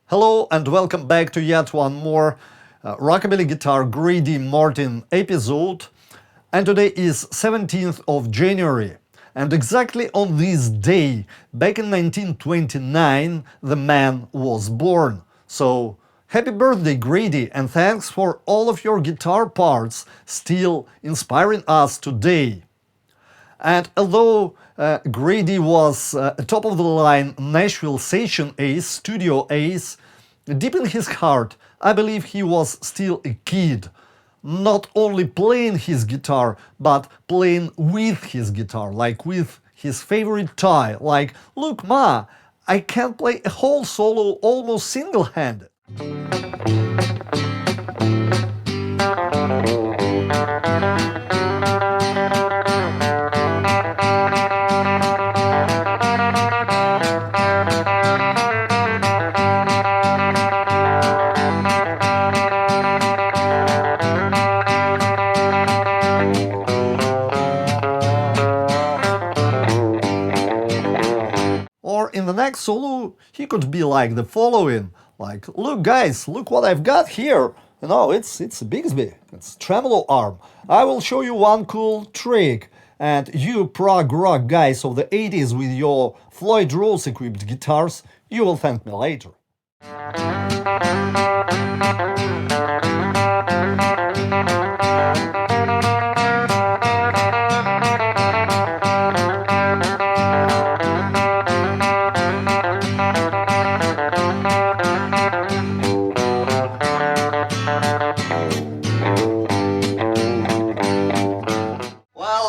Hello and welcome back to yet one more Rockabilly Guitar Grady Martin episode. And today is 17th of January. And exactly on this day, back in 1929, the man was born. So happy birthday, Grady, and thanks for all of your guitar parts still inspiring us today. And although Grady was a top-of-the-line Nashville session ace, studio ace, deep in his heart, I believe he was still a kid. Not only playing his guitar, but playing with his guitar, like with his favorite toy, like, look ma, I can play a whole solo almost single-handed. Or in the next solo, he could be like the following, like, look guys, look what I've got here. You know, it's a Bigsby, it's tremolo arm. I will show you one cool trick. And you prog rock guys of the 80s with your Floyd Rose equipped guitars, you will thank me later.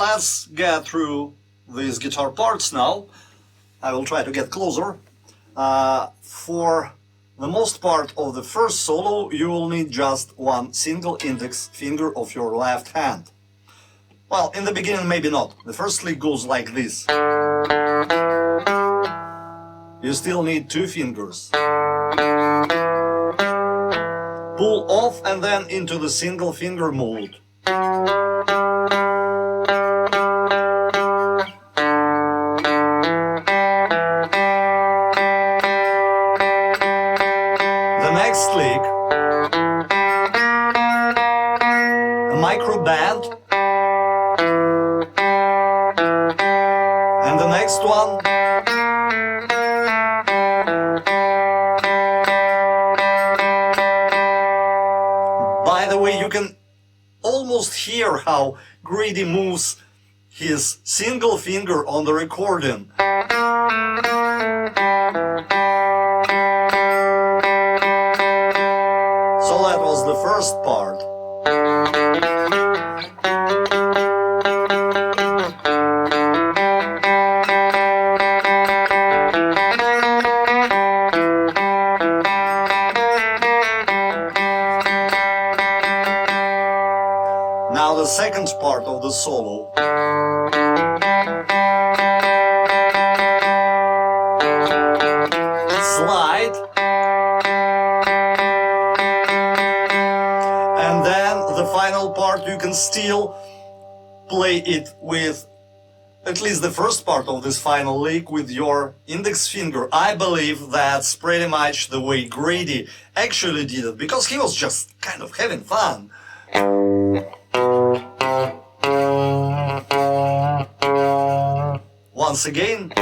Let's get through these guitar parts now. I will try to get closer. For the most part of the first solo, you will need just one single index finger of your left hand. Well, in the beginning, maybe not. The first lick goes like this. You still need two fingers. Pull off and then into the single finger mode. Next lick, a micro bend, and the next one, by the way, you can almost hear how Grady moves his single finger on the recording. So that was the first part. Now the second part of the solo. Slide. And then the final part, you can still play it with at least the first part of this final lick with your index finger. I believe that's pretty much the way Grady actually did it, because he was just kind of having fun. Once again.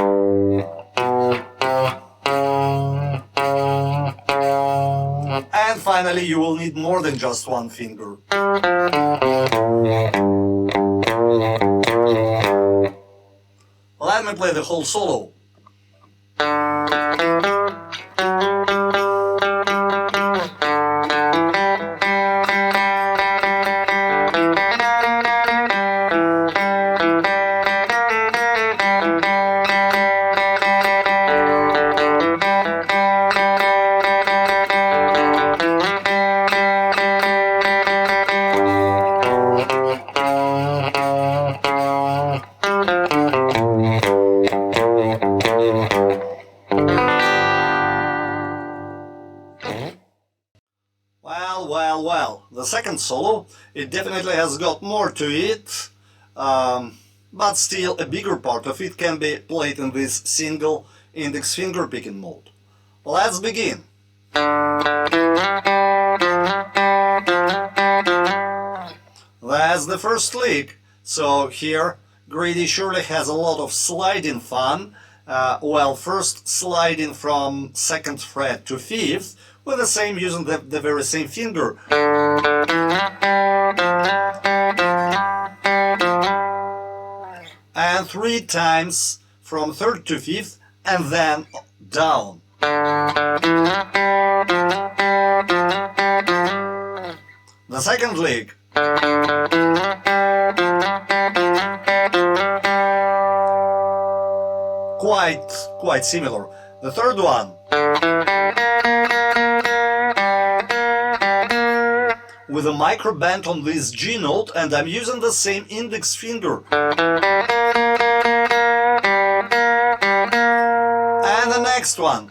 And finally, you will need more than just one finger. Let me play the whole solo. Well, the second solo, it definitely has got more to it, but still a bigger part of it can be played in this single index finger picking mode. Let's begin. That's the first lick. So here Grady surely has a lot of sliding fun. Well, first sliding from 2nd fret to 5th with the same, using the very same finger. And 3 times from 3rd to 5th and then down. The second lick. Quite similar. The third one. With a micro bend on this G note, and I'm using the same index finger. And the next one.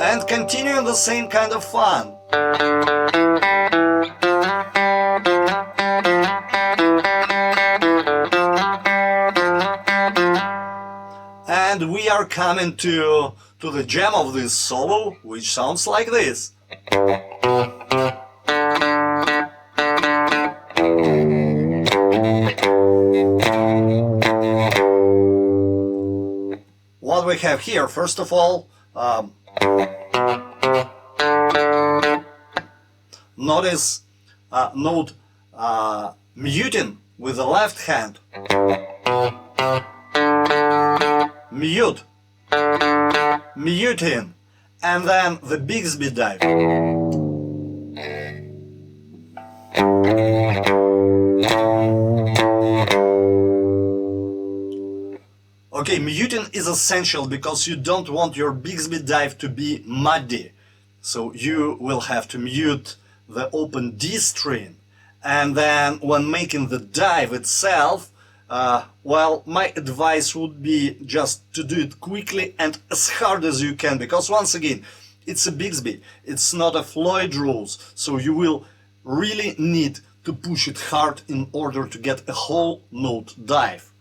And continuing the same kind of fun. And we are coming to the gem of this solo, which sounds like this. What we have here, first of all, notice note muting with the left hand. Mute, muting, and then the Bigsby dive. Okay, muting is essential because you don't want your Bigsby dive to be muddy. So you will have to mute the open D string. And then when making the dive itself, well, my advice would be just to do it quickly and as hard as you can, because once again, it's a Bigsby, it's not a Floyd rules, so you will really need to push it hard in order to get a whole note dive.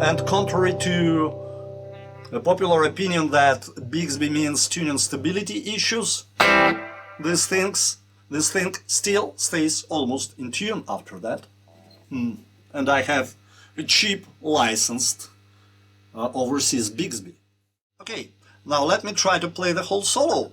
And contrary to the popular opinion that Bigsby means tuning stability issues, this thing still stays almost in tune after that. And I have a cheap licensed overseas Bigsby. Okay, now let me try to play the whole solo.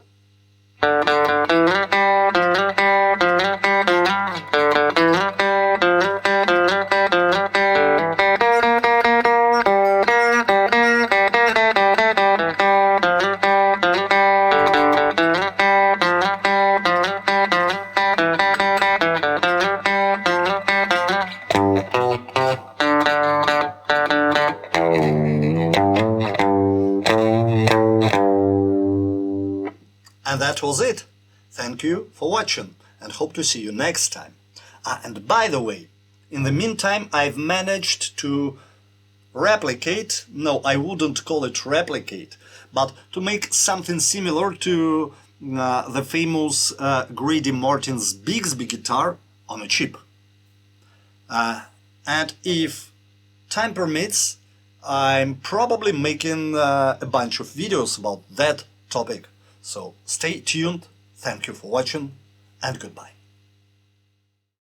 And that was it. Thank you for watching and hope to see you next time. And by the way, in the meantime, I've managed to replicate, no, I wouldn't call it replicate, but to make something similar to the famous Grady Martin's Bigsby guitar on a chip. And if time permits, I'm probably making a bunch of videos about that topic. So stay tuned, thank you for watching, and goodbye.